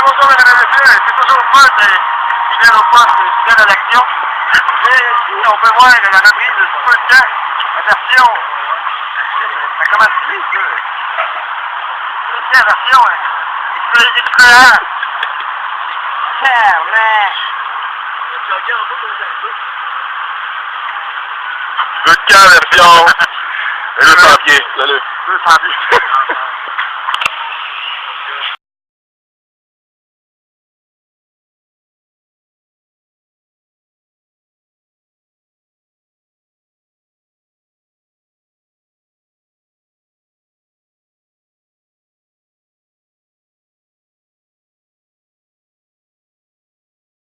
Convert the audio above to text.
bonjour mesdames et messieurs, c'est toujours fun fidèle au poste, fidèle à l'action. Et ici, on peut voir la reprise du Supercar, la version. Ça commence vite, ça. C'est la version, hein. Excellent. Supercar version 200 pieds. Salut. 200 pieds.